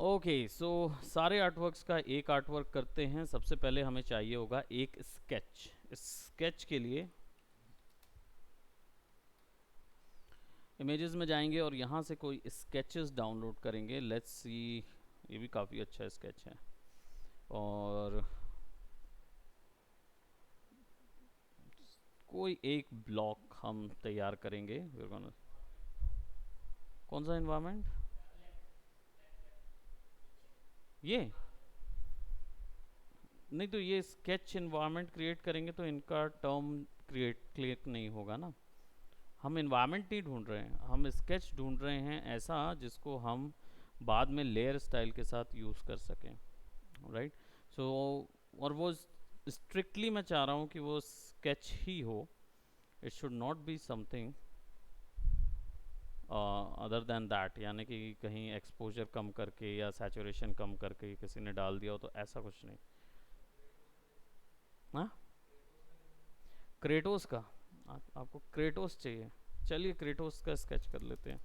Okay so सारे artworks का एक आर्टवर्क करते हैं। सबसे पहले हमें चाहिए होगा एक स्केच। स्केच के लिए इमेजेस में जाएंगे और यहाँ से कोई स्केचेस डाउनलोड करेंगे। लेट्स सी, ये भी काफ़ी अच्छा स्केच है। और कोई एक ब्लॉक हम तैयार करेंगे। कौन सा इन्वायरमेंट? ये नहीं, तो ये स्केच इन्वायरमेंट क्रिएट करेंगे तो इनका टर्म क्रिएट क्लियर नहीं होगा ना। हम इन्वायरमेंट नहीं ढूंढ रहे हैं, हम स्केच ढूंढ रहे हैं ऐसा जिसको हम बाद में लेयर स्टाइल के साथ यूज़ कर सकें। राइट। सो और वो स्ट्रिक्टली मैं चाह रहा हूँ कि वो स्केच ही हो। It should not be something other than that, यानी कि कहीं एक्सपोजर कम करके या सैचुरेशन कम करके किसी ने डाल दिया हो, तो ऐसा कुछ नहीं। हाँ, क्रेटोस का। आपको क्रेटोस चाहिए? चलिए क्रेटोस का स्केच कर लेते हैं।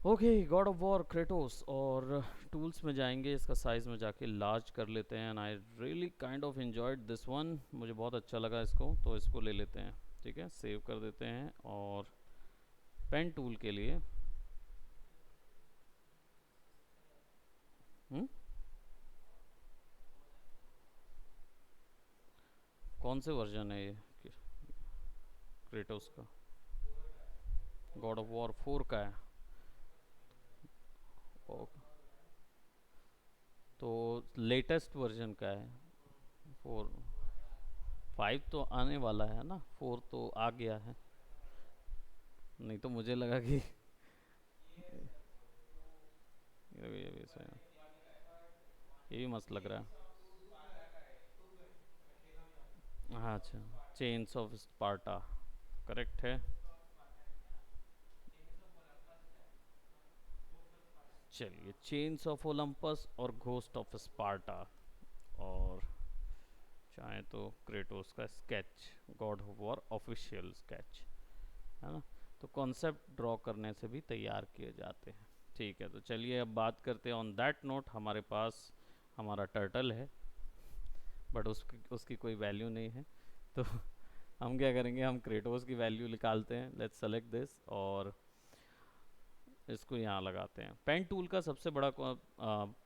Okay, God of war Kratos. और टूल्स में जाएंगे, इसका साइज़ में जाके लार्ज कर लेते हैं। And I really kind of enjoyed this one, मुझे बहुत अच्छा लगा इसको, तो इसको ले लेते हैं। ठीक है, सेव कर देते हैं। और पेन टूल के लिए हुँ? कौन से वर्जन है ये क्रेटोस का? गॉड ऑफ वॉर 4 का है। ओ, तो लेटेस्ट वर्जन का है 4। 5 तो आने वाला है ना, 4 तो आ गया है। नहीं तो मुझे लगा कि ये भी सही है। ये भी मस्त लग रहा है। हाँ अच्छा, चेन्स ऑफ स्पार्टा करेक्ट है। चलिए, चेन्स ऑफ ओलंपस और घोस्ट ऑफ स्पार्टा। और चाहे तो क्रेटोस का sketch, God of war official sketch, है ना। तो कॉन्सेप्ट ड्रॉ करने से भी तैयार किए जाते हैं। ठीक है, तो चलिए अब बात करते हैं। ऑन दैट नोट हमारे पास हमारा टर्टल है, बट उसकी कोई वैल्यू नहीं है। तो हम क्या करेंगे, हम क्रेटोस की वैल्यू निकालते हैं। लेट्स सेलेक्ट दिस और इसको यहाँ लगाते हैं। पेन टूल का सबसे बड़ा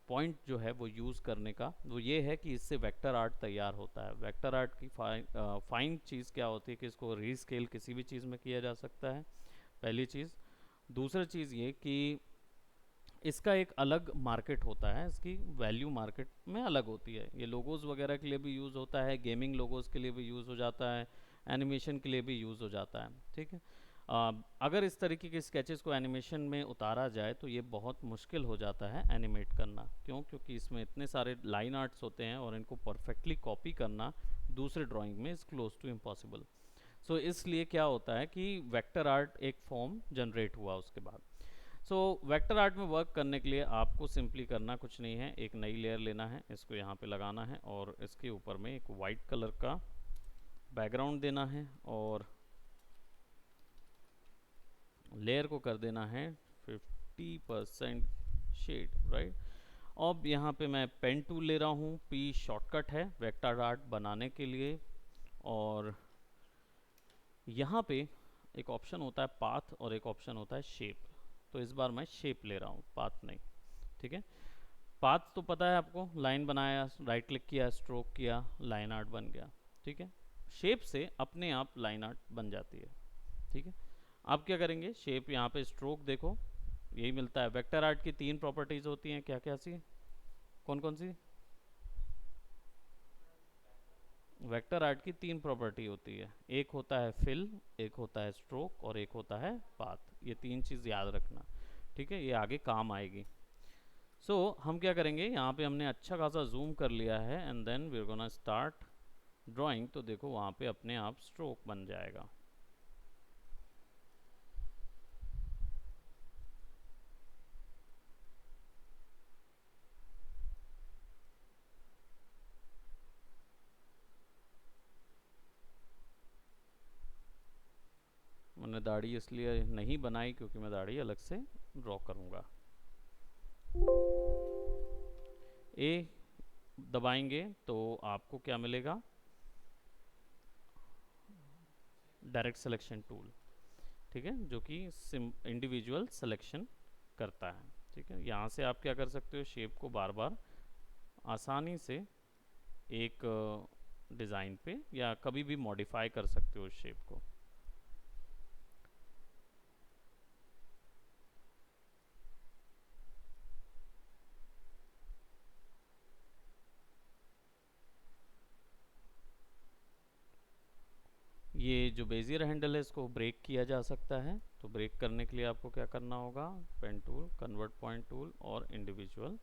पॉइंट जो है वो यूज़ करने का, वो ये है कि इससे वेक्टर आर्ट तैयार होता है। वेक्टर आर्ट की फाइन चीज़ क्या होती है कि इसको रीस्केल किसी भी चीज़ में किया जा सकता है, पहली चीज़। दूसरी चीज़ ये कि इसका एक अलग मार्केट होता है, इसकी वैल्यू मार्केट में अलग होती है। ये लोगोज़ वगैरह के लिए भी यूज़ होता है, गेमिंग लोगोज़ के लिए भी यूज़ हो जाता है, एनिमेशन के लिए भी यूज़ हो जाता है। ठीक है। अगर इस तरीके के स्केचेस को एनिमेशन में उतारा जाए तो ये बहुत मुश्किल हो जाता है एनिमेट करना। क्यों? क्योंकि इसमें इतने सारे लाइन आर्ट्स होते हैं और इनको परफेक्टली कॉपी करना दूसरे ड्राइंग में इज़ क्लोज टू इम्पॉसिबल। सो इसलिए क्या होता है कि वेक्टर आर्ट एक फॉर्म जनरेट हुआ उसके बाद। सो वेक्टर आर्ट में वर्क करने के लिए आपको सिंपली करना कुछ नहीं है, एक नई लेयर लेना है, इसको यहाँ पे लगाना है और इसके ऊपर में एक वाइट कलर का बैकग्राउंड देना है और लेयर को कर देना है 50% शेड। राइट। अब यहाँ पे मैं पेन टूल ले रहा हूँ, पी शॉर्टकट है वेक्टर आर्ट बनाने के लिए। और यहाँ पे एक ऑप्शन होता है पाथ और एक ऑप्शन होता है शेप। तो इस बार मैं शेप ले रहा हूँ, पाथ नहीं। ठीक है। पाथ तो पता है आपको, लाइन बनाया, राइट क्लिक किया, स्ट्रोक किया, लाइन आर्ट बन गया। ठीक है। शेप से अपने आप लाइन आर्ट बन जाती है। ठीक है। आप क्या करेंगे, शेप यहाँ पे स्ट्रोक देखो, यही मिलता है। वेक्टर आर्ट की 3 प्रॉपर्टीज होती हैं, क्या क्या सी? कौन कौन सी? वेक्टर आर्ट की 3 प्रॉपर्टी होती है, एक होता है फिल, एक होता है स्ट्रोक और एक होता है पाथ। ये 3 चीज़ याद रखना। ठीक है, ये आगे काम आएगी। हम क्या करेंगे, यहाँ पे हमने अच्छा खासा जूम कर लिया है and then we are gonna start drawing. तो देखो वहाँ पे अपने आप स्ट्रोक बन जाएगा। मैंने दाढ़ी इसलिए नहीं बनाई क्योंकि मैं दाढ़ी अलग से ड्रॉ करूँगा। ए दबाएंगे तो आपको क्या मिलेगा, डायरेक्ट सिलेक्शन टूल, ठीक है, जो कि इंडिविजुअल सिलेक्शन करता है। ठीक है, यहाँ से आप क्या कर सकते हो, शेप को बार बार आसानी से एक डिज़ाइन पे या कभी भी मॉडिफाई कर सकते हो उस शेप को। ये जो बेजियर हैंडल है इसको ब्रेक किया जा सकता है, तो ब्रेक करने के लिए आपको क्या करना होगा, pen tool, convert point tool और इंडिविजुअल।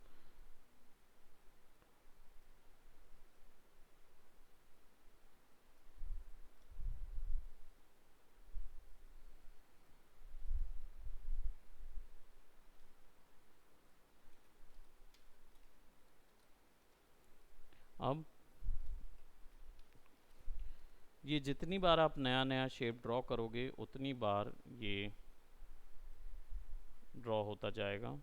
अब ये जितनी बार आप नया नया शेप ड्रॉ करोगे उतनी बार ये ड्रॉ होता जाएगा।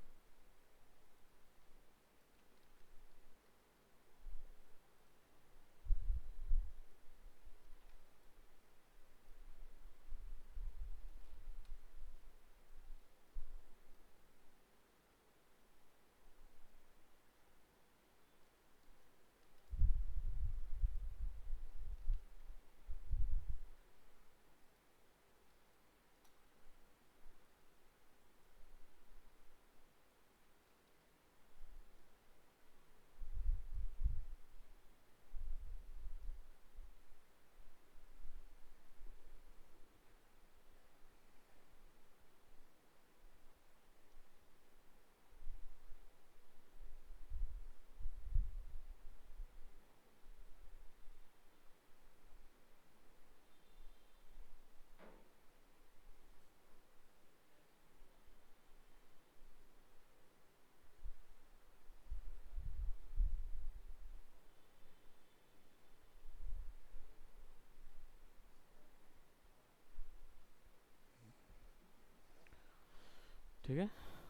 ठीक है,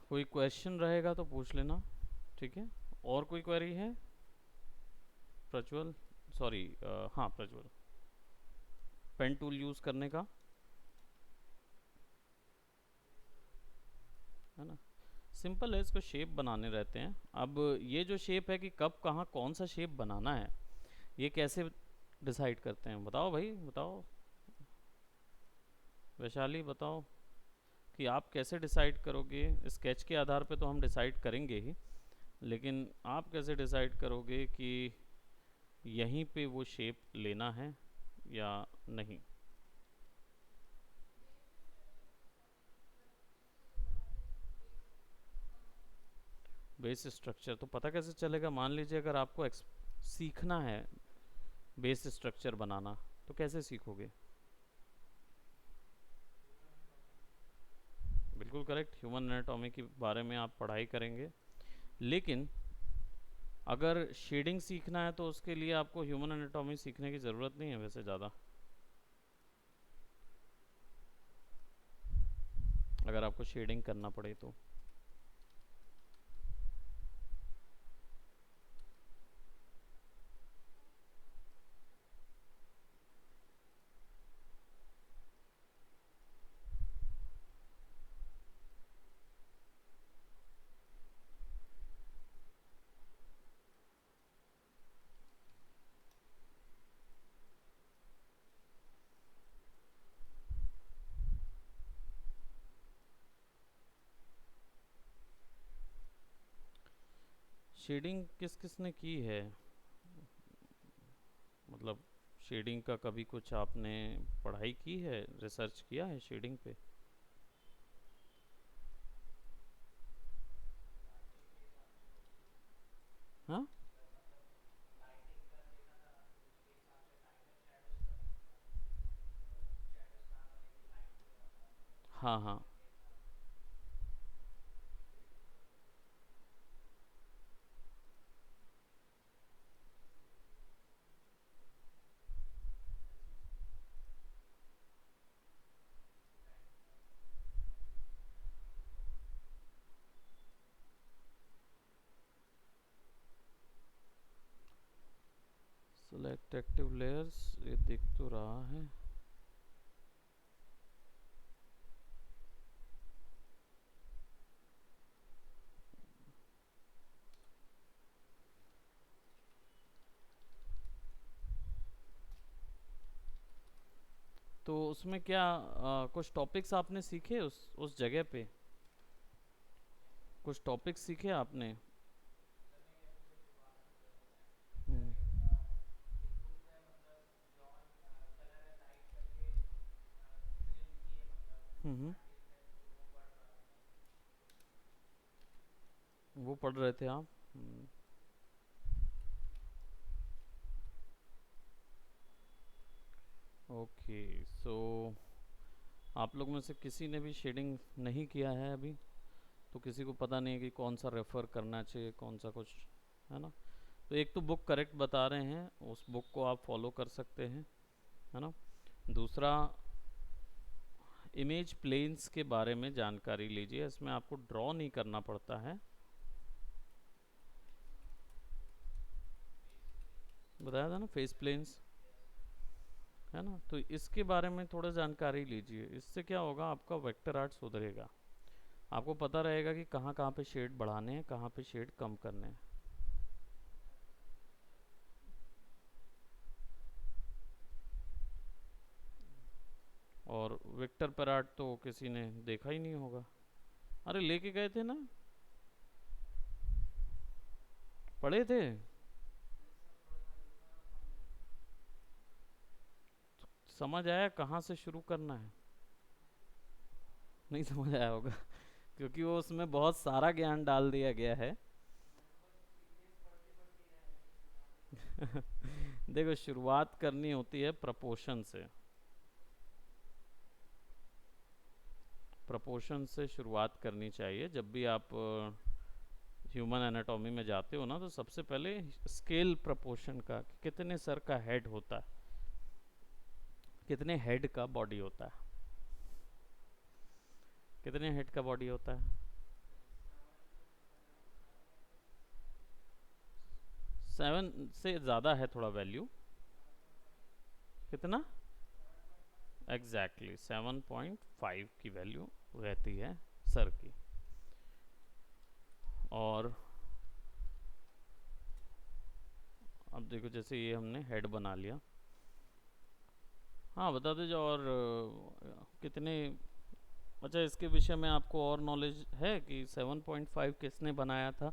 कोई क्वेश्चन रहेगा तो पूछ लेना। ठीक है, और कोई क्वेरी है प्रज्वल, सॉरी, हाँ प्रज्वल, पेन टूल यूज़ करने का, है ना, सिंपल है, इसको शेप बनाने रहते हैं। अब ये जो शेप है कि कब कहाँ कौन सा शेप बनाना है, ये कैसे डिसाइड करते हैं, बताओ भाई बताओ, वैशाली बताओ कि आप कैसे डिसाइड करोगे। स्केच के आधार पे तो हम डिसाइड करेंगे ही, लेकिन आप कैसे डिसाइड करोगे कि यहीं पे वो शेप लेना है या नहीं। बेस स्ट्रक्चर तो पता कैसे चलेगा, मान लीजिए अगर आपको सीखना है बेस स्ट्रक्चर बनाना, तो कैसे सीखोगे। बिल्कुल करेक्ट, ह्यूमन एनाटॉमी के बारे में आप पढ़ाई करेंगे, लेकिन अगर शेडिंग सीखना है तो उसके लिए आपको ह्यूमन एनाटॉमी सीखने की ज़रूरत नहीं है वैसे ज़्यादा, अगर आपको शेडिंग करना पड़े तो। शेडिंग किस किस ने की है, मतलब शेडिंग का कभी कुछ आपने पढ़ाई की है, रिसर्च किया है शेडिंग पे। हाँ हाँ हाँ, सेलेक्ट एक्टिव लेयर्स, ये दिख तो रहा है। तो उसमें क्या कुछ टॉपिक्स आपने सीखे उस जगह पे? कुछ टॉपिक्स सीखे आपने? हम्म। हम्म। वो पढ़ रहे थे आप? ओके, सो आप लोग में से किसी ने भी शेडिंग नहीं किया है अभी, तो किसी को पता नहीं है कि कौन सा रेफ़र करना चाहिए, कौन सा कुछ, है ना? तो एक तो बुक करेक्ट बता रहे हैं, उस बुक को आप फॉलो कर सकते हैं, है ना? दूसरा, इमेज प्लेन्स के बारे में जानकारी लीजिए, इसमें आपको ड्रॉ नहीं करना पड़ता है। बताया था ना, फेस प्लेन्स, है ना? तो इसके बारे में थोड़ा जानकारी लीजिए, इससे क्या होगा, आपका वेक्टर आर्ट सुधरेगा। आपको पता रहेगा कि कहाँ कहाँ पे शेड बढ़ाने हैं, कहाँ पे शेड कम करने हैं। और वेक्टर पर आर्ट तो किसी ने देखा ही नहीं होगा। अरे लेके गए थे ना, पढ़े थे। समझ आया कहाँ से शुरू करना है? नहीं समझ आया होगा क्योंकि वो उसमें बहुत सारा ज्ञान डाल दिया गया है। देखो, शुरुआत करनी होती है प्रपोर्शन से। प्रपोर्शन से शुरुआत करनी चाहिए जब भी आप ह्यूमन एनाटॉमी में जाते हो ना, तो सबसे पहले स्केल प्रपोर्शन का, कि कितने सर का हेड होता है, कितने हेड का बॉडी होता है, कितने हेड का बॉडी होता है। 7 से ज़्यादा है थोड़ा वैल्यू। कितना? एग्जैक्टली 7.5 की वैल्यू रहती है सर की। और अब देखो, जैसे ये हमने हेड बना लिया। हाँ, बता दीजिए। और कितने, अच्छा, इसके विषय में आपको और नॉलेज है कि 7.5 किसने बनाया था?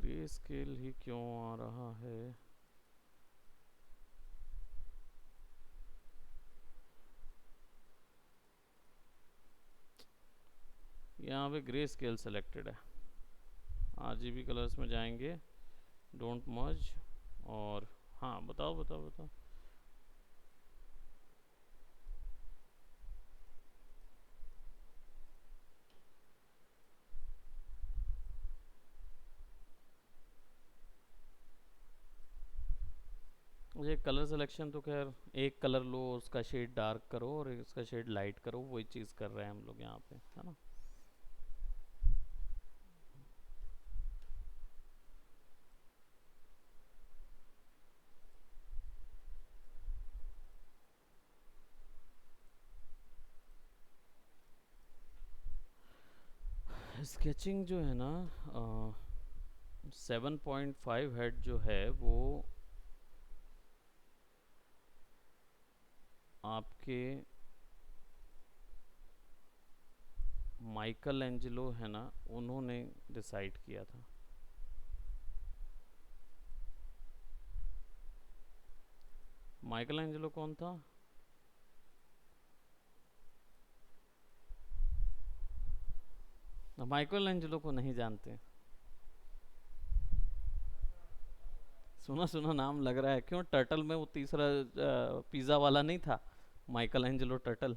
ग्रे स्केल ही क्यों आ रहा है? यहाँ पे ग्रे स्केल सेलेक्टेड है। RGB कलर्स में जाएंगे, डोंट मर्ज, और हाँ, बताओ बताओ बताओ। मुझे कलर सिलेक्शन तो खैर, एक कलर लो, उसका शेड डार्क करो और इसका शेड लाइट करो, वही चीज़ कर रहे हैं हम लोग यहाँ पे, है ना? स्केचिंग जो है ना, 7.5 हेड जो है वो आपके माइकल एंजेलो है ना, उन्होंने डिसाइड किया था। माइकल एंजेलो कौन था? माइकल एंजेलो को नहीं जानते? सुना सुना नाम लग रहा है। क्यों, टर्टल में वो तीसरा पिज़्ज़ा वाला नहीं था, माइकल एंजेलो टर्टल?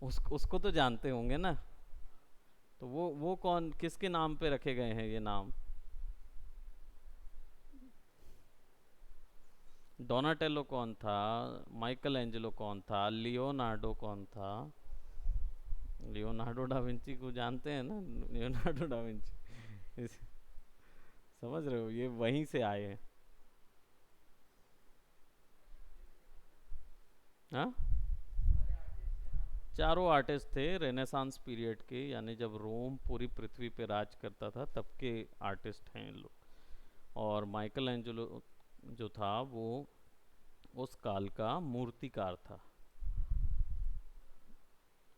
उसको तो जानते होंगे ना। तो वो कौन, किसके नाम पे रखे गए हैं ये नाम? डोनाटेलो कौन था, माइकल एंजेलो कौन था, लियोनार्डो कौन था? लियोनार्डो डा विंची को जानते हैं ना, लियोनार्डो डा विंची। समझ रहे हो, ये वहीं से आए हैं। हाँ, चारों आर्टिस्ट थे रेनेसांस पीरियड के, यानी जब रोम पूरी पृथ्वी पे राज करता था तब के आर्टिस्ट हैं ये लोग। और माइकल एंजेलो जो था वो उस काल का मूर्तिकार था,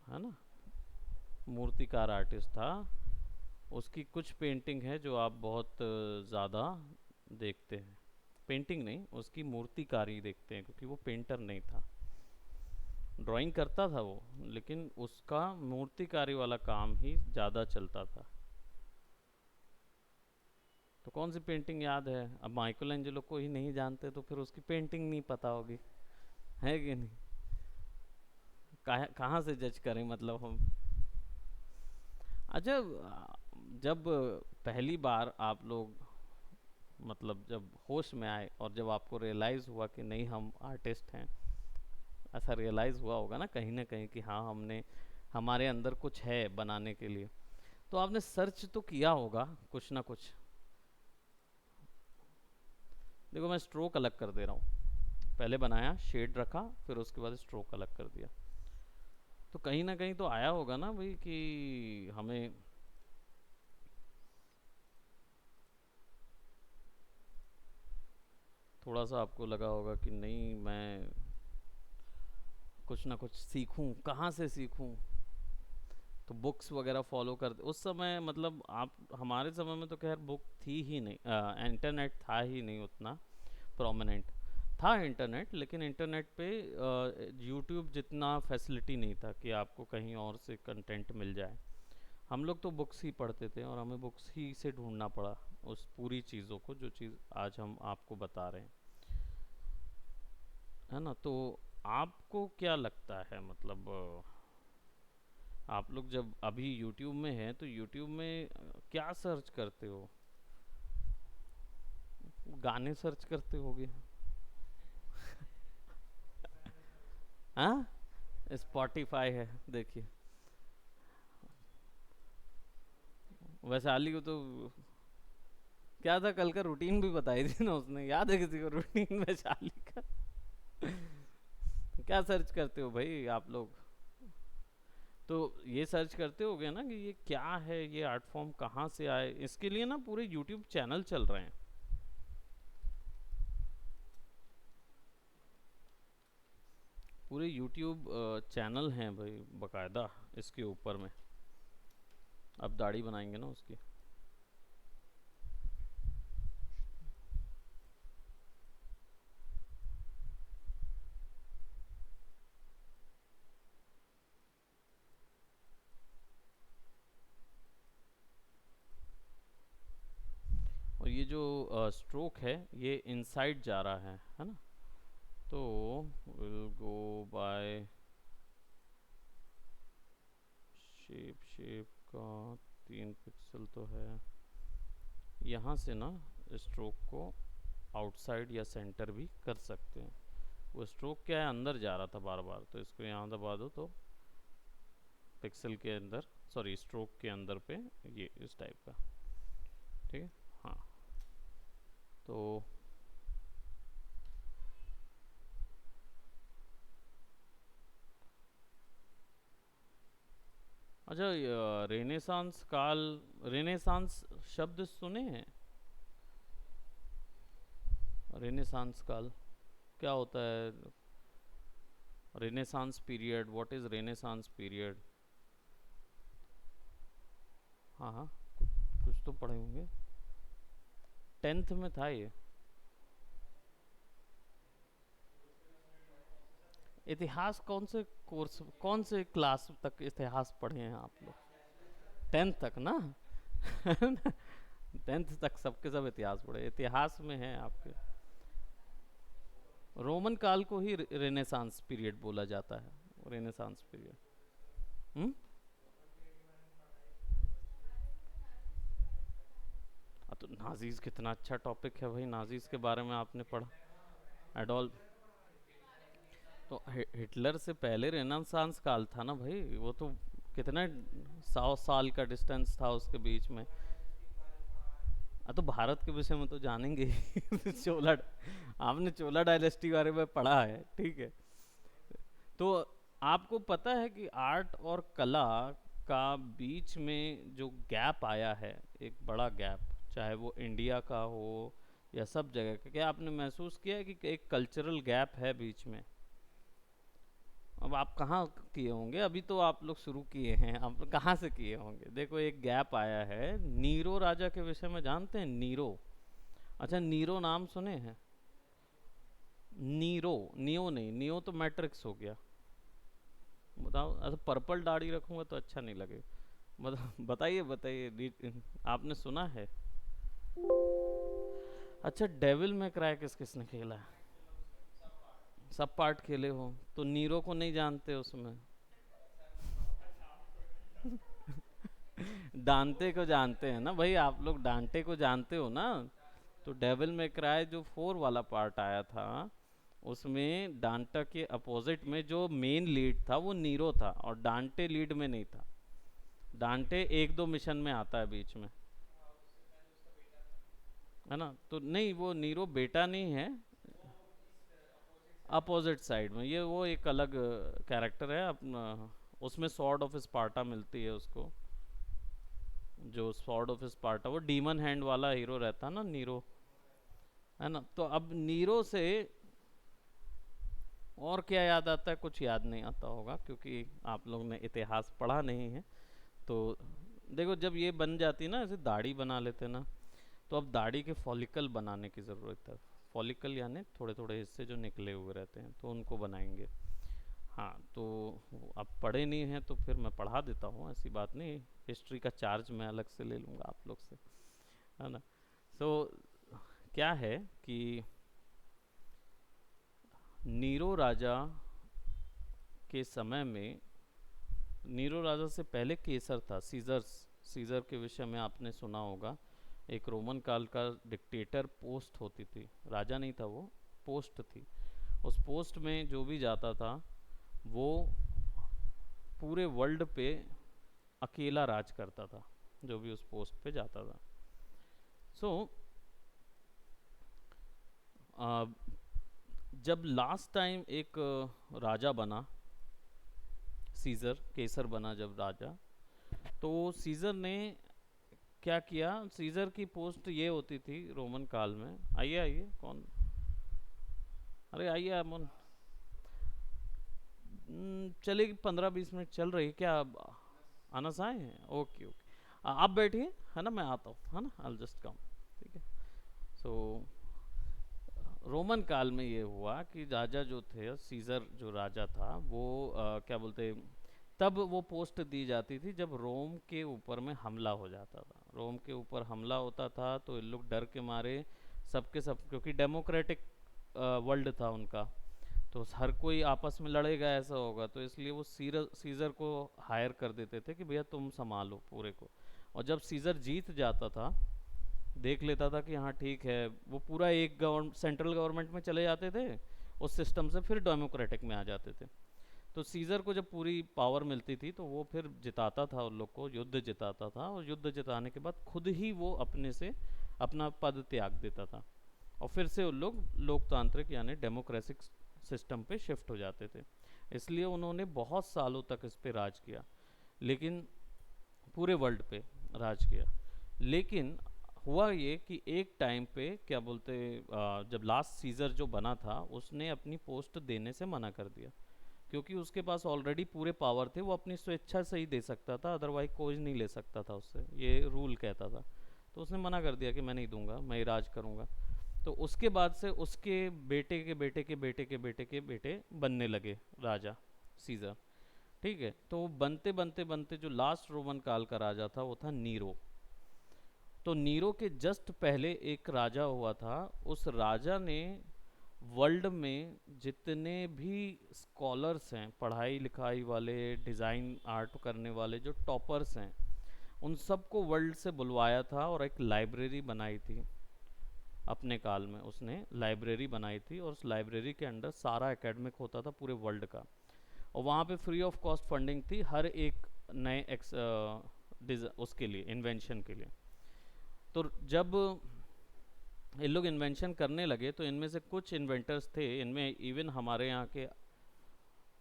है ना, मूर्तिकार आर्टिस्ट था। उसकी कुछ पेंटिंग है जो आप बहुत ज़्यादा देखते हैं, पेंटिंग नहीं, उसकी मूर्तिकारी देखते हैं, क्योंकि वो पेंटर नहीं था, ड्राइंग करता था वो, लेकिन उसका मूर्तिकारी वाला काम ही ज़्यादा चलता था। तो कौन सी पेंटिंग याद है? अब माइकल एंजेलो को ही नहीं जानते तो फिर उसकी पेंटिंग नहीं पता होगी, है कि नहीं? कहाँ से जज करें मतलब हम? अच्छा, जब पहली बार आप लोग, मतलब जब होश में आए और जब आपको रियलाइज़ हुआ कि नहीं हम आर्टिस्ट हैं, ऐसा रियलाइज़ हुआ होगा ना कहीं कि हाँ हमने, हमारे अंदर कुछ है बनाने के लिए, तो आपने सर्च तो किया होगा कुछ ना कुछ। देखो मैं स्ट्रोक अलग कर दे रहा हूँ, पहले बनाया शेड रखा, फिर उसके बाद स्ट्रोक अलग कर दिया, तो कहीं ना कहीं तो आया होगा ना भाई कि हमें, थोड़ा सा आपको लगा होगा कि नहीं मैं कुछ ना कुछ सीखूं, कहाँ से सीखूं? तो बुक्स वगैरह फॉलो कर उस समय, मतलब आप, हमारे समय में तो खैर बुक थी ही नहीं, इंटरनेट था ही नहीं उतना प्रोमिनेंट, था इंटरनेट, लेकिन इंटरनेट पे यूट्यूब जितना फैसिलिटी नहीं था कि आपको कहीं और से कंटेंट मिल जाए। हम लोग तो बुक्स ही पढ़ते थे और हमें बुक्स ही से ढूंढना पड़ा उस पूरी चीज़ों को, जो चीज़ आज हम आपको बता रहे हैं, है ना? तो आपको क्या लगता है, मतलब आप लोग जब अभी यूट्यूब में हैं तो यूट्यूब में क्या सर्च करते हो? गाने सर्च करते होगे? हाँ, स्पॉटिफाई है, देखिए। वैशाली को तो क्या था, कल का रूटीन भी बताई थी ना उसने, याद है किसी को रूटीन वैशाली का? क्या सर्च करते हो भाई आप लोग? तो ये सर्च करते होगे ना कि ये क्या है, ये आर्ट फॉर्म कहाँ से आए, इसके लिए ना पूरे यूट्यूब चैनल चल रहे हैं, पूरे यूट्यूब चैनल हैं भाई बकायदा इसके ऊपर में। अब दाढ़ी बनाएंगे ना उसकी। और ये जो स्ट्रोक है ये इनसाइड जा रहा है ना? तो will go by shape, shape का 3 पिक्सल तो है, यहाँ से ना स्ट्रोक को आउटसाइड या सेंटर भी कर सकते हैं। वो स्ट्रोक क्या है, अंदर जा रहा था बार बार, तो इसको यहाँ दबा दो तो पिक्सल के अंदर, सॉरी स्ट्रोक के अंदर पे, ये इस टाइप का, ठीक है। हाँ, तो अच्छा, रेनेसांस काल, रेनेसांस शब्द सुने हैं? रेनेसांस काल क्या होता है? Renaissance period, what is renaissance period? हाँ हाँ, कुछ तो पढ़े होंगे, 10th में था ये। इतिहास कौन से कोर्स, कौन से क्लास तक इतिहास पढ़े हैं आप लोग? 10th तक ना? 10th तक सबके सब इतिहास पढ़े, इतिहास में है आपके। रोमन काल को ही रेनेसांस पीरियड बोला जाता है, रेनेसांस पीरियड। हम्म। तो नाजीज कितना अच्छा टॉपिक है भाई, नाजीज के बारे में आपने पढ़ा? एडोल्फ, तो हिटलर से पहले रेनेसांस काल था ना भाई, वो तो कितना 100 साल का डिस्टेंस था उसके बीच में। तो भारत के विषय में तो जानेंगे ही चोला, आपने चोला डायनेस्टी के बारे में पढ़ा है, ठीक है। तो आपको पता है कि आर्ट और कला का बीच में जो गैप आया है, एक बड़ा गैप, चाहे वो इंडिया का हो या सब जगह का, क्या आपने महसूस किया है कि एक कल्चरल गैप है बीच में? अब आप कहाँ किए होंगे, अभी तो आप लोग शुरू किए हैं, आप कहाँ से किए होंगे? देखो एक गैप आया है। नीरो राजा के विषय में जानते हैं? नीरो, अच्छा नीरो नाम सुने हैं? नीरो, नियो नहीं, नियो तो मैट्रिक्स हो गया। बताओ, अच्छा पर्पल दाढ़ी रखूंगा तो अच्छा नहीं लगे। बताइए बताइए, आपने सुना है? अच्छा डेविल में क्राई किस किसने खेला है? सब पार्ट खेले हो तो नीरो को नहीं जानते उसमें? डांटे को जानते हैं ना भाई, आप लोग डांटे को जानते हो ना। तो डेविल में क्राई जो 4 वाला पार्ट आया था, उसमें डांटा के अपोजिट में जो मेन लीड था वो नीरो था, और डांटे लीड में नहीं था। डांटे एक दो मिशन में आता है बीच में, है ना? तो नहीं, वो नीरो बेटा नहीं है। अपोजिट साइड में ये वो एक अलग कैरेक्टर है अपना। उसमें सॉर्ड ऑफ स्पार्टा मिलती है उसको। जो सॉर्ड ऑफ स्पार्टा, वो डीमन हैंड वाला हीरो रहता है ना नीरो, है ना? तो अब नीरो से और क्या याद आता है? कुछ याद नहीं आता होगा, क्योंकि आप लोग ने इतिहास पढ़ा नहीं है। तो देखो, जब ये बन जाती ना, ऐसे दाढ़ी बना लेते ना, तो अब दाढ़ी के फॉलिकल बनाने की ज़रूरत है। फॉलिकल यानी थोड़े थोड़े हिस्से जो निकले हुए रहते हैं, तो उनको बनाएंगे। हाँ, तो आप पढ़े नहीं हैं तो फिर मैं पढ़ा देता हूँ, ऐसी बात नहीं। हिस्ट्री का चार्ज मैं अलग से ले लूँगा आप लोग से, है ना? सो क्या है कि नीरो राजा के समय में, नीरो राजा से पहले केसर था, सीजर्स। सीजर के विषय में आपने सुना होगा। एक रोमन काल का डिक्टेटर पोस्ट होती थी, राजा नहीं था वो, पोस्ट थी। उस पोस्ट में जो भी जाता था वो पूरे वर्ल्ड पे अकेला राज करता था, जो भी उस पोस्ट पे जाता था। सो जब लास्ट टाइम एक राजा बना, सीजर, केसर बना जब राजा, तो सीजर ने क्या किया? सीजर की पोस्ट ये होती थी रोमन काल में, आइए आइए, कौन, अरे आइए अमन। चलेगी, 15-20 मिनट चल रही है क्या? अब आना आए हैं, ओके ओके। आप बैठिए, है ना, मैं आता हूँ, है ना, आई जस्ट कम। ठीक है। सो रोमन काल में ये हुआ कि राजा जो थे, सीजर जो राजा था वो क्या बोलते, तब वो पोस्ट दी जाती थी जब रोम के ऊपर में हमला हो जाता था। रोम के ऊपर हमला होता था तो इन लोग डर के मारे, सबके सब, क्योंकि डेमोक्रेटिक वर्ल्ड था उनका, तो हर कोई आपस में लड़ेगा ऐसा होगा, तो इसलिए वो सीजर को हायर कर देते थे कि भैया तुम संभालो पूरे को। और जब सीजर जीत जाता था, देख लेता था कि हाँ ठीक है, वो पूरा एक गवर्नमेंट, सेंट्रल गवर्नमेंट में चले जाते थे उस सिस्टम से, फिर डेमोक्रेटिक में आ जाते थे। तो सीजर को जब पूरी पावर मिलती थी तो वो फिर जिताता था उन लोग को, युद्ध जिताता था, और युद्ध जिताने के बाद खुद ही वो अपने से अपना पद त्याग देता था, और फिर से उन लोग लोकतांत्रिक यानी डेमोक्रेटिक सिस्टम पे शिफ्ट हो जाते थे। इसलिए उन्होंने बहुत सालों तक इस पे राज किया, लेकिन पूरे वर्ल्ड पे राज किया। लेकिन हुआ ये कि एक टाइम पे क्या बोलते, जब लास्ट सीजर जो बना था उसने अपनी पोस्ट देने से मना कर दिया, क्योंकि उसके पास ऑलरेडी पूरे पावर थे, वो अपनी स्वेच्छा से ही दे सकता था, अदरवाइज कोई नहीं ले सकता था उससे, ये रूल कहता था। तो उसने मना कर दिया कि मैं नहीं दूंगा, मैं ही राज करूंगा। तो उसके बाद से उसके बेटे के बेटे के बेटे के बेटे के बेटे बनने लगे राजा, सीजर। ठीक है, तो बनते बनते बनते जो लास्ट रोमन काल का राजा था वो था नीरो। तो नीरो के जस्ट पहले एक राजा हुआ था, उस राजा ने वर्ल्ड में जितने भी स्कॉलर्स हैं, पढ़ाई लिखाई वाले, डिज़ाइन आर्ट करने वाले जो टॉपर्स हैं, उन सबको वर्ल्ड से बुलवाया था और एक लाइब्रेरी बनाई थी अपने काल में उसने लाइब्रेरी बनाई थी, और उस लाइब्रेरी के अंडर सारा एकेडमिक होता था पूरे वर्ल्ड का, और वहाँ पे फ्री ऑफ कॉस्ट फंडिंग थी हर एक नए उसके लिए, इन्वेंशन के लिए। तो जब ये लोग इन्वेंशन करने लगे तो इनमें से कुछ इन्वेंटर्स थे, इनमें इवन हमारे यहाँ के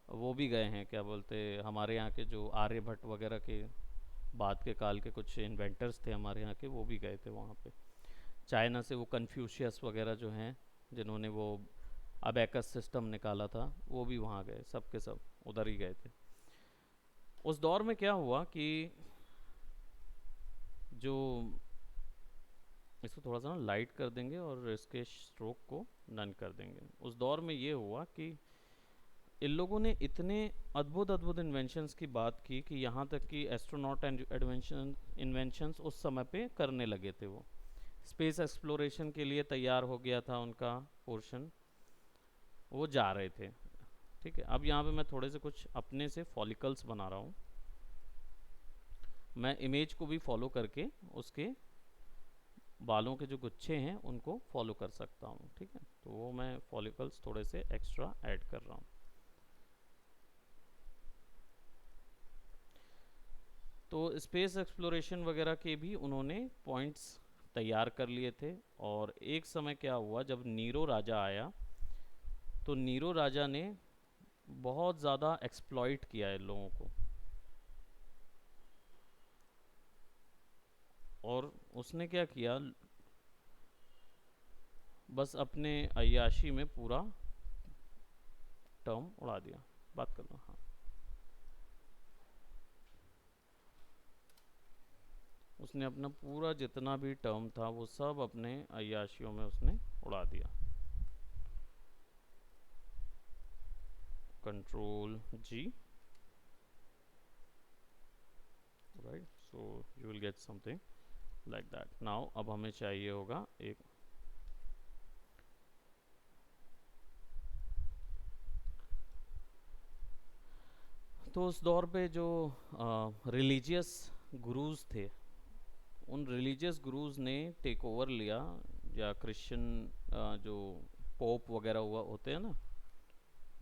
वो भी गए हैं, क्या बोलते, हमारे यहाँ के जो आर्यभट्ट वगैरह के बाद के काल के कुछ इन्वेंटर्स थे हमारे यहाँ के, वो भी गए थे वहाँ पे। चाइना से वो कन्फ्यूशियस वगैरह जो हैं, जिन्होंने वो अबेकस सिस्टम निकाला था, वो भी वहाँ गए, सब के सब उधर ही गए थे। उस दौर में क्या हुआ कि जो, इसको थोड़ा सा ना लाइट कर देंगे और इसके स्ट्रोक को नन कर देंगे। उस दौर में ये हुआ कि इन लोगों ने इतने अद्भुत अद्भुत इन्वेंशंस की बात की कि यहाँ तक कि एस्ट्रोनॉट एंड इन्वेंशंस उस समय पे करने लगे थे। वो स्पेस एक्सप्लोरेशन के लिए तैयार हो गया था उनका पोर्शन, वो जा रहे थे। ठीक है, अब यहाँ पे मैं थोड़े से कुछ अपने से फॉलिकल्स बना रहा हूँ। मैं इमेज को भी फॉलो करके उसके बालों के जो गुच्छे हैं उनको फॉलो कर सकता हूँ। ठीक है, तो वो मैं फॉलिकल्स थोड़े से एक्स्ट्रा ऐड कर रहा हूँ। तो स्पेस एक्सप्लोरेशन वगैरह के भी उन्होंने पॉइंट्स तैयार कर लिए थे। और एक समय क्या हुआ, जब नीरो राजा आया तो नीरो राजा ने बहुत ज़्यादा एक्सप्लॉइट किया है लोगों को, और उसने क्या किया, बस अपने अय्याशी में पूरा टर्म उड़ा दिया। बात कर लो, हाँ। उसने अपना पूरा जितना भी टर्म था वो सब अपने अय्याशियों में उसने उड़ा दिया। Control G, right, so you will get something like that. Now अब हमें चाहिए होगा एक, तो उस दौर पे जो रिलीजियस गुरुज थे, उन रिलीजियस गुरुज ने टेक ओवर लिया, या क्रिश्चियन जो पोप वगैरह हुआ होते हैं ना,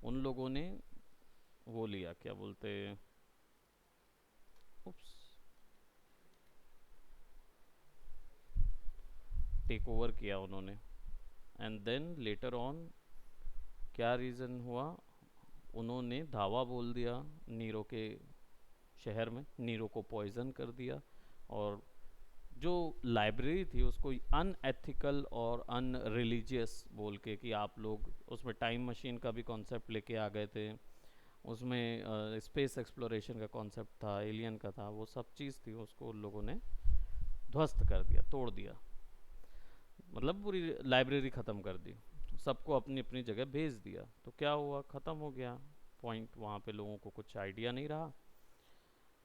उन लोगों ने वो लिया, क्या बोलते, उप्स, टेक ओवर किया उन्होंने। एंड देन लेटर ऑन क्या रीज़न हुआ, उन्होंने धावा बोल दिया नीरो के शहर में, नीरो को पॉइजन कर दिया, और जो लाइब्रेरी थी उसको अनएथिकल और अनरिलीजियस बोल के, कि आप लोग उसमें टाइम मशीन का भी कॉन्सेप्ट लेके आ गए थे, उसमें स्पेस एक्सप्लोरेशन का कॉन्सेप्ट था, एलियन का था, वो सब चीज़ थी, उसको उन लोगों ने ध्वस्त कर दिया, तोड़ दिया, मतलब पूरी लाइब्रेरी ख़त्म कर दी, सबको अपनी अपनी जगह भेज दिया। तो क्या हुआ, ख़त्म हो गया पॉइंट, वहाँ पे लोगों को कुछ आइडिया नहीं रहा।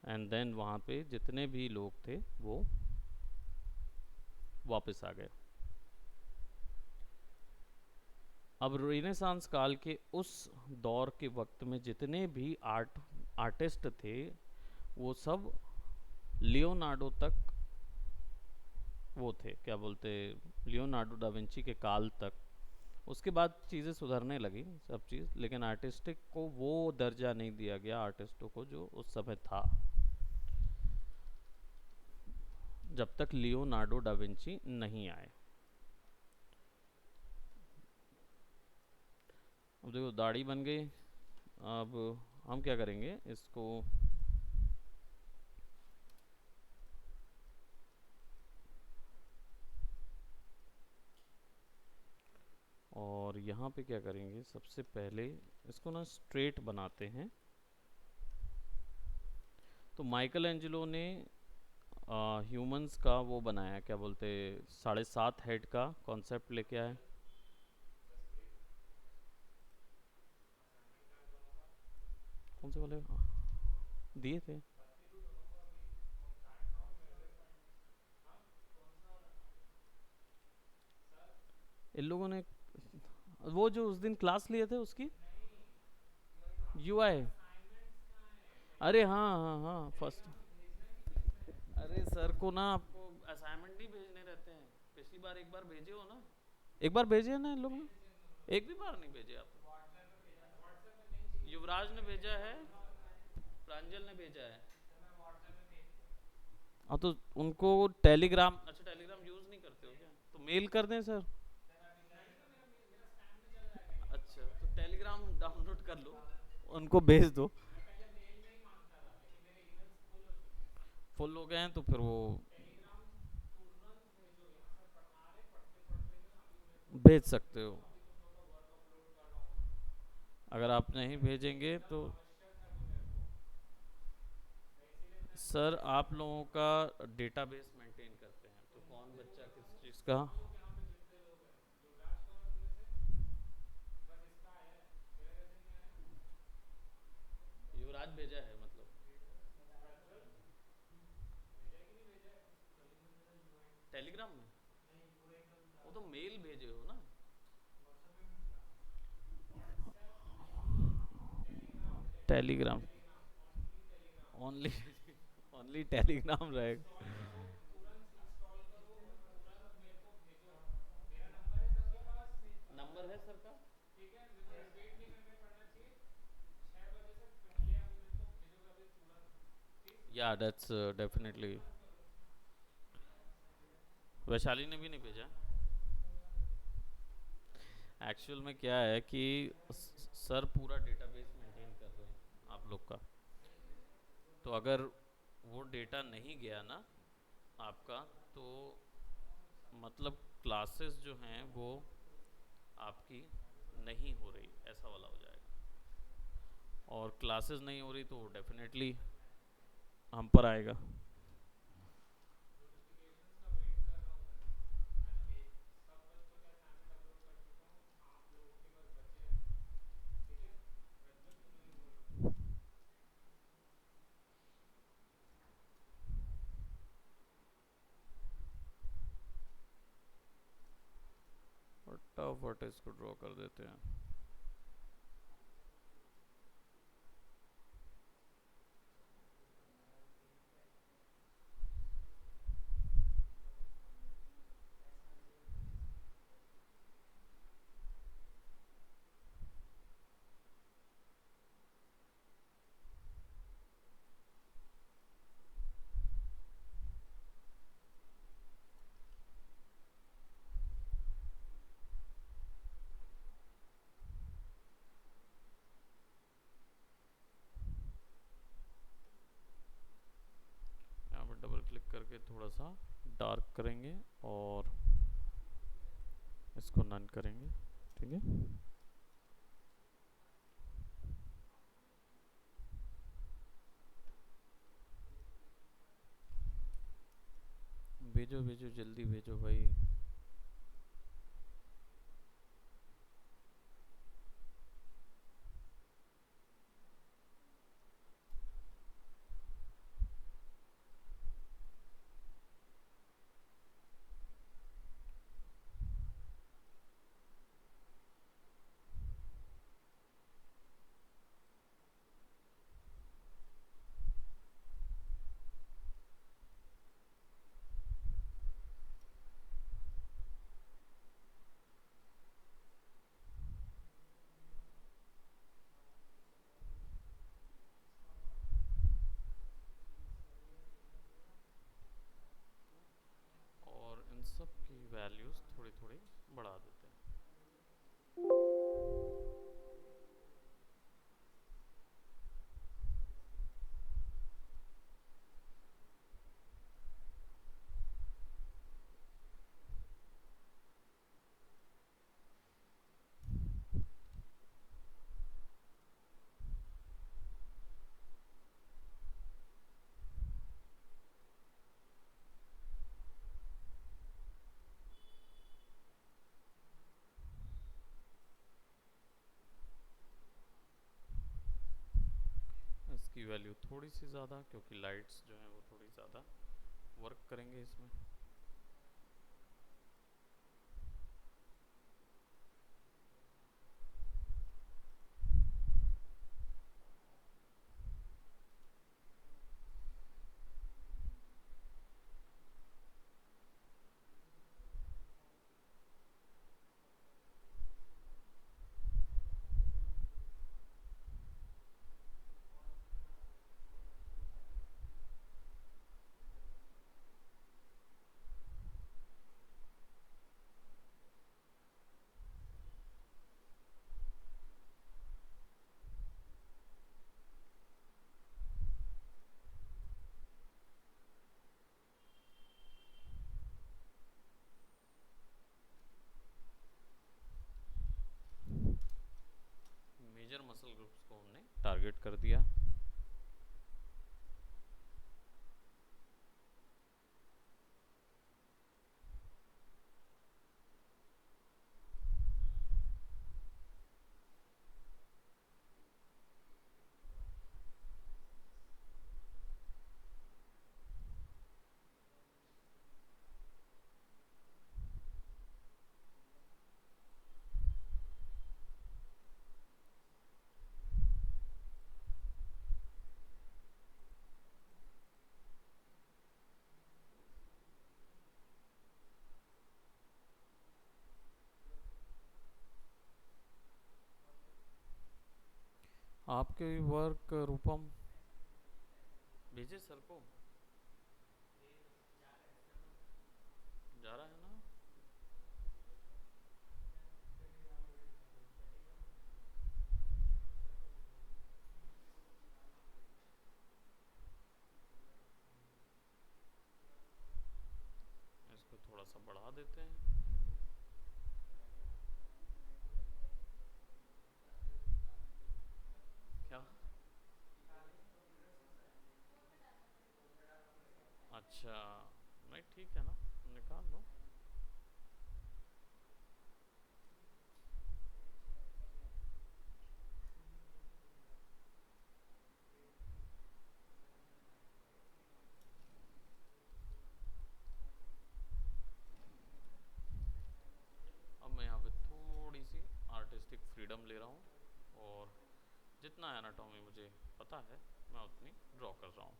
एंड देन वहाँ पे जितने भी लोग थे वो वापस आ गए। अब रेनेसांस काल के उस दौर के वक्त में जितने भी आर्टिस्ट थे, वो सब लियोनार्डो तक वो थे, क्या बोलते, लियोनार्डो डा विंची के काल तक। उसके बाद चीज़ें सुधरने लगी सब चीज़, लेकिन आर्टिस्टिक को वो दर्जा नहीं दिया गया आर्टिस्टों को जो उस समय था, जब तक लियोनार्डो डा विंची नहीं आए। अब देखो दाढ़ी बन गई, अब हम क्या करेंगे इसको, और यहाँ पे क्या करेंगे, सबसे पहले इसको ना स्ट्रेट बनाते हैं। तो माइकल एंजेलो ने ह्यूमंस का वो बनाया, क्या बोलते, 7.5 हेड का कॉन्सेप्ट लेके आए। कौन से वाले दिए थे इन लोगों ने, वो जो उस दिन क्लास लिए थे उसकी यूआई। अरे हाँ हाँ हाँ, फर्स्ट, अरे सर को ना आपको असाइनमेंट नहीं भेजने रहते हैं, पिछली बार एक बार भेजे हो ना। एक बार भेजे ना इन लोगों ने, एक भी बार नहीं भेजे आप? युवराज ने भेजा है, प्रांजल ने भेजा है। हाँ तो उनको टेलीग्राम, अच्छा टेलीग्राम यूज नहीं करते हो क्या? तो मेल कर दें सर। अच्छा तो टेलीग्राम डाउनलोड कर लो, उनको भेज दो। फुल हो गए हैं तो फिर वो भेज सकते हो। अगर आप नहीं भेजेंगे तो सर आप लोगों का डेटाबेस मेंटेन करते हैं तो कौन बच्चा किस चीज़ का। युवराज भेजा है मतलब, टेलीग्राम में? वो तो मेल भेजे हो ना। टेलीग्राम ओनली, ओनली टेलीग्राम रहेगा। नंबर है सर का? या दैट्स डेफिनेटली। वैशाली ने भी नहीं भेजा। एक्चुअल में क्या है कि सर पूरा डेटाबेस मेंटेन कर रहे हैं आप लोग का, तो अगर वो डेटा नहीं गया ना आपका, तो मतलब क्लासेस जो हैं वो आपकी नहीं हो रही, ऐसा वाला हो जाएगा। और क्लासेस नहीं हो रही तो डेफिनेटली हम पर आएगा। फटाफट इसको ड्रॉ कर देते हैं। यहाँ पर डबल क्लिक करके थोड़ा सा डार्क करेंगे और इसको नन करेंगे, ठीक है। भेजो भेजो जल्दी भेजो भाई। और इन सब की वैल्यूज थोड़ी थोड़ी बढ़ा देते हैं। इसकी वैल्यू थोड़ी सी ज़्यादा, क्योंकि लाइट्स जो हैं वो थोड़ी ज़्यादा वर्क करेंगे इसमें। ग्रुप्स को हमने टारगेट कर दिया। आपके वर्क रूपम भेजे सर को, जा रहा है ना? इसको थोड़ा सा बढ़ा देते हैं। क्या? अच्छा, नहीं ठीक है ना, निकाल लो। अब मैं यहाँ पे थोड़ी सी आर्टिस्टिक फ्रीडम ले रहा हूँ और जितना एनाटॉमी मुझे पता है मैं उतनी ड्रॉ कर रहा हूँ।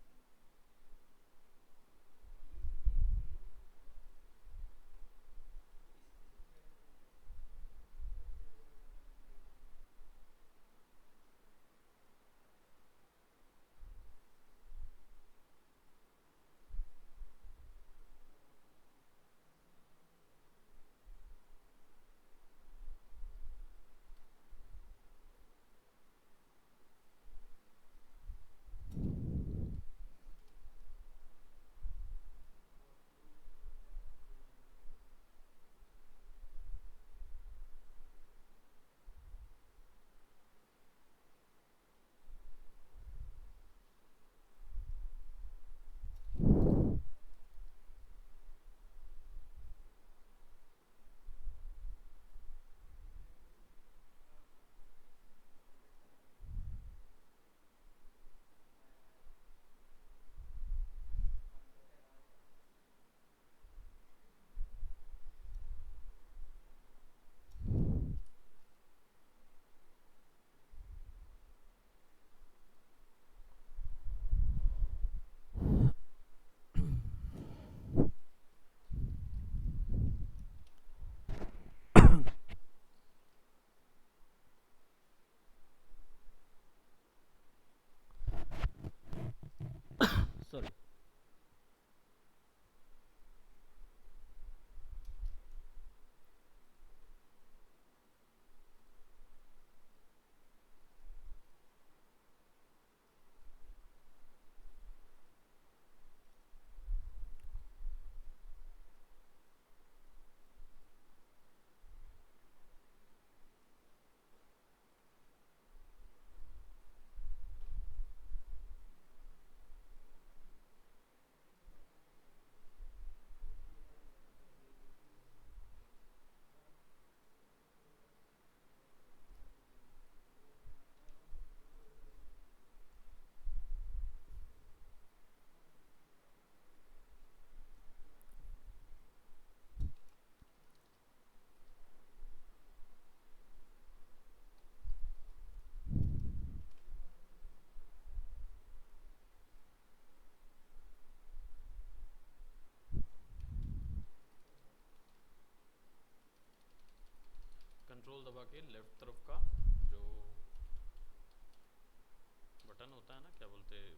सॉरी। कंट्रोल दबा के लेफ्ट तरफ का जो बटन होता है ना, क्या बोलते हैं,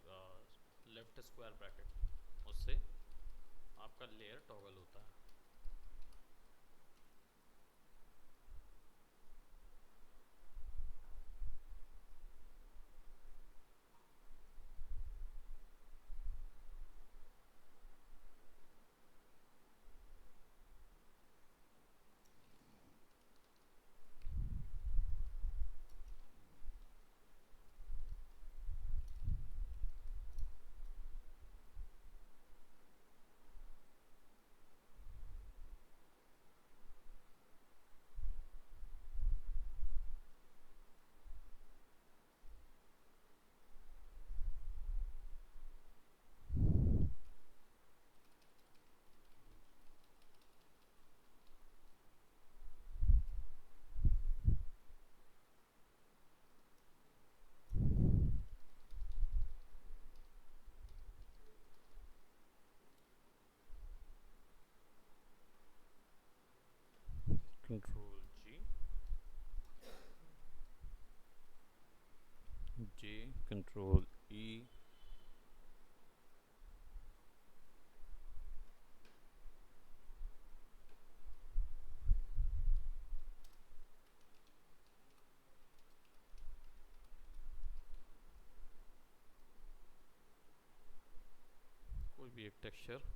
लेफ्ट स्क्वायर ब्रैकेट, उससे आपका लेयर टॉगल होता है। कंट्रोल J, कंट्रोल E, कोई भी एक टेक्सचर।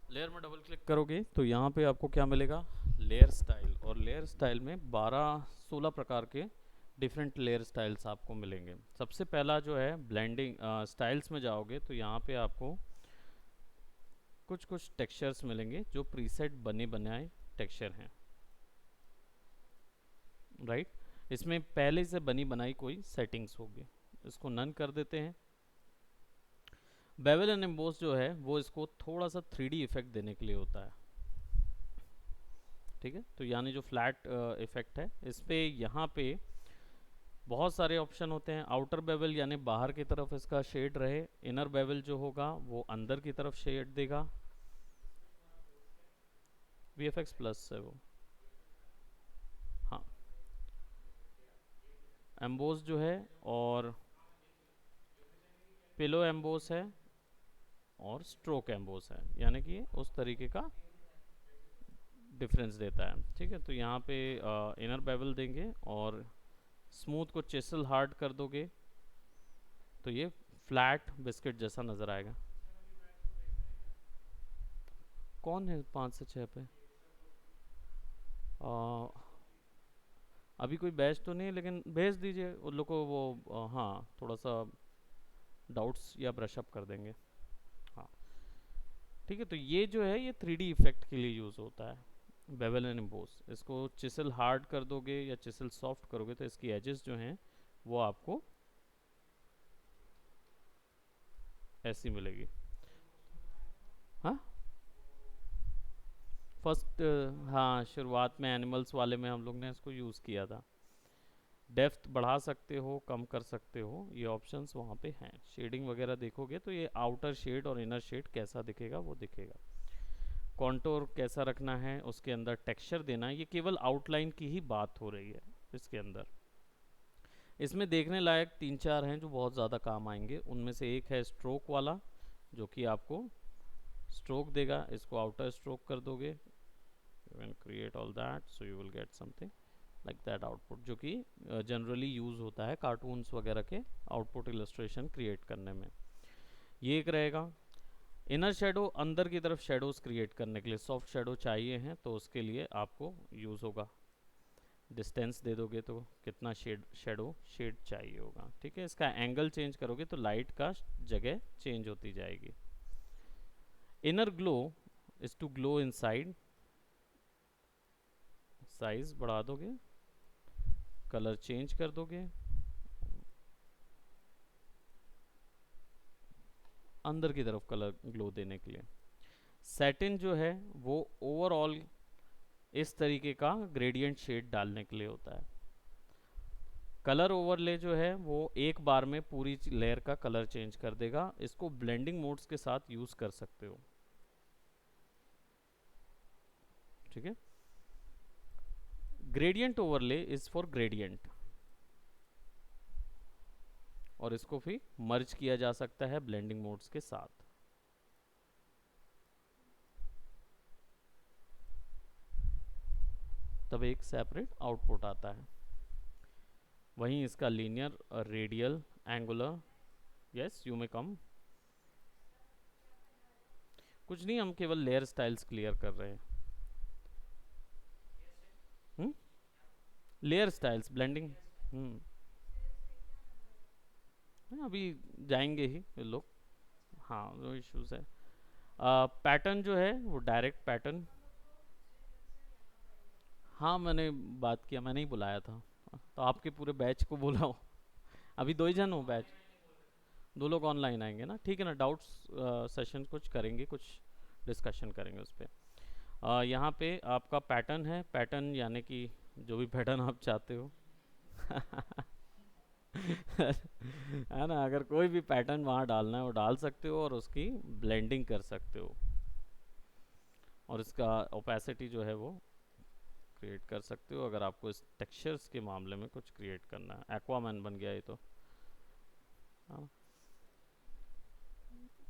लेयर में डबल क्लिक करोगे तो यहाँ पे आपको क्या मिलेगा, लेयर स्टाइल। और लेयर स्टाइल में 12-16 प्रकार के डिफरेंट लेयर स्टाइल्स आपको मिलेंगे। सबसे पहला जो है ब्लेंडिंग स्टाइल्स में जाओगे तो यहाँ पे आपको कुछ कुछ टेक्सचर्स मिलेंगे जो प्रीसेट बने बनाए टेक्सचर हैं, राइट। इसमें पहले से बनी बनाई कोई सेटिंग्स होगी, इसको नन कर देते हैं। बेवल एंड एम्बोस जो है वो इसको थोड़ा सा 3D इफेक्ट देने के लिए होता है, ठीक है। तो यानी जो फ्लैट इफेक्ट है इस पे यहाँ पे बहुत सारे ऑप्शन होते हैं। आउटर बेवल यानी बाहर की तरफ इसका शेड रहे, इनर बेवल जो होगा वो अंदर की तरफ शेड देगा। VFX प्लस है वो, हाँ। एम्बोस जो है और पिलो एम्बोस है और स्ट्रोक एम्बोस है, यानी कि उस तरीके का डिफरेंस देता है, ठीक है। तो यहाँ पे इनर बेवल देंगे और स्मूथ को चिसल हार्ड कर दोगे तो ये फ्लैट बिस्किट जैसा नज़र आएगा। कौन है 5 से 6 पे? आ, अभी कोई बैच तो नहीं है, लेकिन भेज दीजिए उन लोग को वो हाँ थोड़ा सा डाउट्स या ब्रशअप कर देंगे, हाँ ठीक है। तो ये जो है ये 3D इफेक्ट के लिए यूज़ होता है बेवल एंड एम्बोस। इसको चिसल हार्ड कर दोगे या चिसल सॉफ्ट करोगे तो इसकी एजेस जो हैं वो आपको ऐसी मिलेगी। हाँ फर्स्ट, हाँ शुरुआत में एनिमल्स वाले में हम लोग ने इसको यूज़ किया था। डेप्थ बढ़ा सकते हो, कम कर सकते हो, ये ऑप्शंस वहाँ पे हैं। शेडिंग वगैरह देखोगे तो ये आउटर शेड और इनर शेड कैसा दिखेगा वो दिखेगा। कॉन्टोर कैसा रखना है, उसके अंदर टेक्सचर देना है, ये केवल आउटलाइन की ही बात हो रही है इसके अंदर। इसमें देखने लायक 3-4 हैं जो बहुत ज़्यादा काम आएंगे। उनमें से एक है स्ट्रोक वाला, जो कि आपको स्ट्रोक देगा। इसको आउटर स्ट्रोक कर दोगे, you can create all that so you will get something like that output, जो कि जनरली यूज़ होता है कार्टून्स वगैरह के आउटपुट इलस्ट्रेशन क्रिएट करने में। ये एक रहेगा। इनर शेडो, अंदर की तरफ शेडोज क्रिएट करने के लिए सॉफ्ट शेडो चाहिए हैं तो उसके लिए आपको यूज़ होगा। डिस्टेंस दे दोगे तो कितना शेडो शेड चाहिए होगा, ठीक है। इसका एंगल चेंज करोगे तो लाइट का जगह चेंज होती जाएगी। Inner glow is to glow inside, size बढ़ा दोगे, कलर चेंज कर दोगे, अंदर की तरफ कलर ग्लो देने के लिए। सेटिन जो है वो ओवरऑल इस तरीके का ग्रेडियंट शेड डालने के लिए होता है। कलर ओवरले जो है वो एक बार में पूरी लेयर का कलर चेंज कर देगा। इसको ब्लेंडिंग मोड्स के साथ यूज कर सकते हो, ठीक है। Gradient overlay is for gradient, और इसको फिर मर्ज किया जा सकता है ब्लेंडिंग मोड्स के साथ। तब एक सेपरेट आउटपुट आता है। वहीं इसका linear, radial, angular, yes you may come. कुछ नहीं, हम केवल लेयर स्टाइल्स क्लियर कर रहे हैं। Layer styles blending. हम्म अभी जाएंगे ही ये लोग, हाँ नो इश्यूज है। पैटर्न जो है वो डायरेक्ट पैटर्न, हाँ मैंने बात किया, मैंने ही बुलाया था तो आपके पूरे बैच को बुलाओ। अभी 2 ही जन हो बैच, 2 लोग ऑनलाइन आएंगे ना, ठीक है ना। डाउट्स सेशन कुछ करेंगे, कुछ डिस्कशन करेंगे उस पर। यहाँ पे आपका पैटर्न है, पैटर्न यानी कि जो भी पैटर्न आप चाहते हो है ना, अगर कोई भी पैटर्न वहाँ डालना है वो डाल सकते हो, और उसकी ब्लेंडिंग कर सकते हो, और इसका ओपेसिटी जो है वो क्रिएट कर सकते हो, अगर आपको इस टेक्सचर्स के मामले में कुछ क्रिएट करना है। एक्वामैन बन गया ये तो, हाँ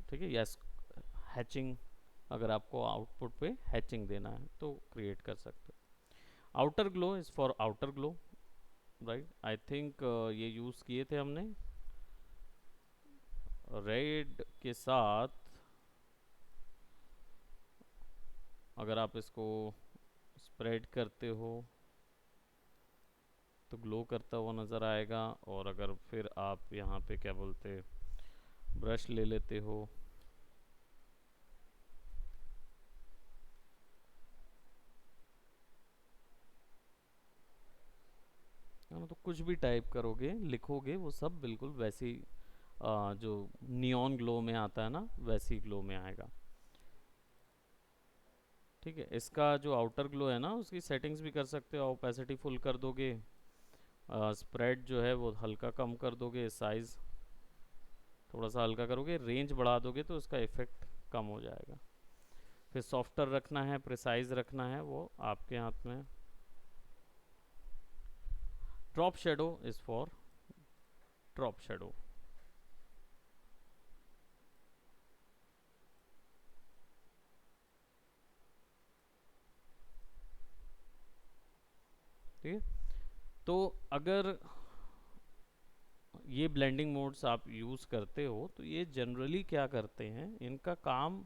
ठीक है। यस, हैचिंग, अगर आपको आउटपुट पे हैचिंग देना है तो क्रिएट कर सकते हो। Outer glow is for outer glow, right. I think ये यूज़ किए थे हमने रेड के साथ। अगर आप इसको स्प्रेड करते हो तो ग्लो करता हुआ नज़र आएगा, और अगर फिर आप यहाँ पे क्या बोलते ब्रश ले लेते हो है ना, तो कुछ भी टाइप करोगे लिखोगे वो सब बिल्कुल वैसी जो नियॉन ग्लो में आता है ना वैसी ग्लो में आएगा, ठीक है। इसका जो आउटर ग्लो है ना उसकी सेटिंग्स भी कर सकते हो। ओपेसिटी फुल कर दोगे, स्प्रेड जो है वो हल्का कम कर दोगे, साइज़ थोड़ा सा हल्का करोगे, रेंज बढ़ा दोगे तो उसका इफेक्ट कम हो जाएगा। फिर सॉफ्टर रखना है, प्रिसाइज रखना है, वो आपके हाथ में। Drop shadow is for drop shadow, ठीक है। तो अगर ये ब्लेंडिंग मोड्स आप यूज़ करते हो तो ये जनरली क्या करते हैं, इनका काम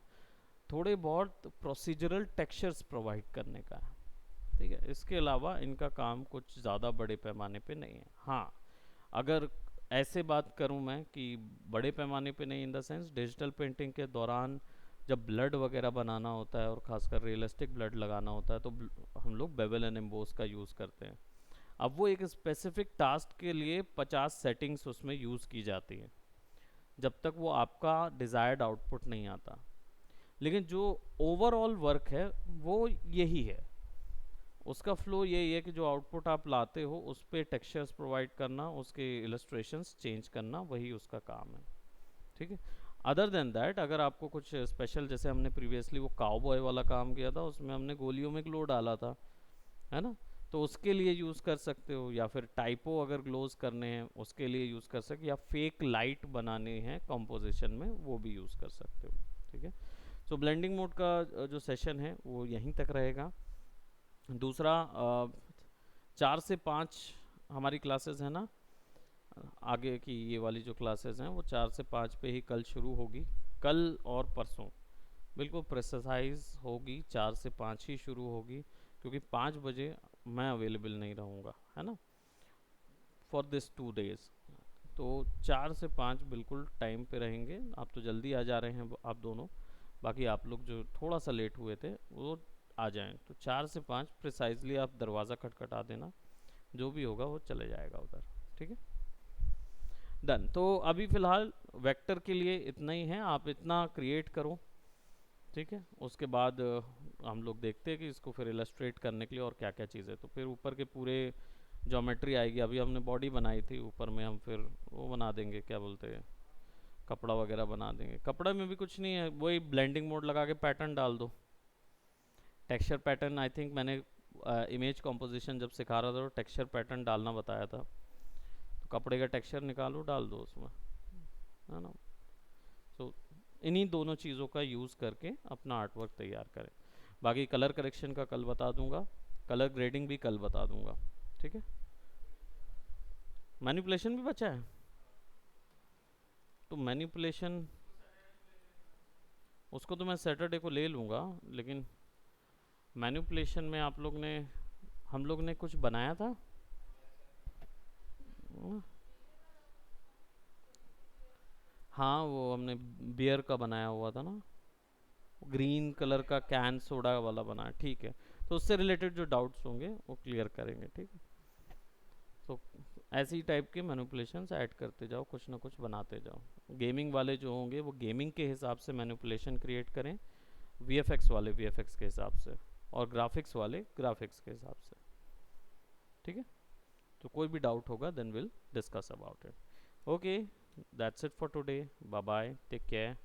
थोड़े बहुत प्रोसीजरल टेक्सचर्स प्रोवाइड करने का है, ठीक है। इसके अलावा इनका काम कुछ ज़्यादा बड़े पैमाने पे नहीं है। हाँ, अगर ऐसे बात करूँ मैं कि बड़े पैमाने पे नहीं, in the sense digital painting के दौरान जब ब्लड वगैरह बनाना होता है और खासकर रियलिस्टिक ब्लड लगाना होता है तो हम लोग बेवल एंड एम्बोस का यूज़ करते हैं। अब वो एक स्पेसिफिक टास्क के लिए 50 सेटिंग्स उसमें यूज़ की जाती हैं जब तक वो आपका डिज़ायर्ड आउटपुट नहीं आता। लेकिन जो ओवरऑल वर्क है वो यही है, उसका फ्लो यही है कि जो आउटपुट आप लाते हो उस पर टेक्सचर्स प्रोवाइड करना, उसके इलस्ट्रेशंस चेंज करना, वही उसका काम है, ठीक है। अदर देन दैट अगर आपको कुछ स्पेशल, जैसे हमने प्रीवियसली वो काउबॉय वाला काम किया था उसमें हमने गोलियों में ग्लो डाला था, है ना, तो उसके लिए यूज़ कर सकते हो। या फिर टाइपो अगर ग्लोज करने हैं उसके लिए यूज़ कर सकते, या फेक लाइट बनाने हैं कंपोजिशन में वो भी यूज़ कर सकते हो, ठीक है। सो ब्लेंडिंग मोड का जो सेशन है वो यहीं तक रहेगा। दूसरा 4 से 5 हमारी क्लासेस है ना, आगे की ये वाली जो क्लासेस हैं वो 4 से 5 पे ही कल शुरू होगी। कल और परसों बिल्कुल प्रेसाइज होगी, 4 से 5 ही शुरू होगी, क्योंकि 5 बजे मैं अवेलेबल नहीं रहूँगा, है ना, फॉर दिस 2 डेज। तो 4 से 5 बिल्कुल टाइम पे रहेंगे। आप तो जल्दी आ जा रहे हैं आप दोनों, बाकी आप लोग जो थोड़ा सा लेट हुए थे वो आ जाएं। तो 4 से 5 प्रिसाइजली आप दरवाज़ा खटखटा देना, जो भी होगा वो चले जाएगा उधर, ठीक है। डन। तो अभी फ़िलहाल वेक्टर के लिए इतना ही है, आप इतना क्रिएट करो, ठीक है। उसके बाद हम लोग देखते हैं कि इसको फिर इलस्ट्रेट करने के लिए और क्या क्या चीज़ें, तो फिर ऊपर के पूरे ज्योमेट्री आएगी। अभी हमने बॉडी बनाई थी, ऊपर में हम फिर वो बना देंगे, क्या बोलते हैं, कपड़ा वगैरह बना देंगे। कपड़ा में भी कुछ नहीं है, वही ब्लेंडिंग मोड लगा के पैटर्न डाल दो, टेक्सचर पैटर्न। आई थिंक मैंने इमेज कॉम्पोजिशन जब सिखा रहा था तो टेक्सचर पैटर्न डालना बताया था, तो कपड़े का टेक्सचर निकालो डाल दो उसमें, है ना। सो इन्हीं दोनों चीज़ों का यूज़ करके अपना आर्ट वर्क तैयार करें। बाकी कलर करेक्शन का कल बता दूंगा, कलर ग्रेडिंग भी कल बता दूंगा, ठीक है। मैनिपुलेशन भी बचा है, तो मैनिपुलेशन उसको तो मैं सैटरडे को ले लूँगा, लेकिन मैनिपुलेशन में आप लोग ने, हम लोग ने कुछ बनाया था। हाँ, वो हमने बियर का बनाया हुआ था ना, ग्रीन कलर का कैन सोडा वाला बनाया, ठीक है। तो उससे रिलेटेड जो डाउट्स होंगे वो क्लियर करेंगे, ठीक है। तो ऐसी टाइप के मैनिपुलेशंस ऐड करते जाओ, कुछ ना कुछ बनाते जाओ। गेमिंग वाले जो होंगे वो गेमिंग के हिसाब से मैनिपुलेशन क्रिएट करें, वीएफएक्स वाले वीएफएक्स के हिसाब से, और ग्राफिक्स वाले ग्राफिक्स के हिसाब से। ठीक है, तो कोई भी डाउट होगा then will discuss about it. Okay, that's it for today, bye bye, take care.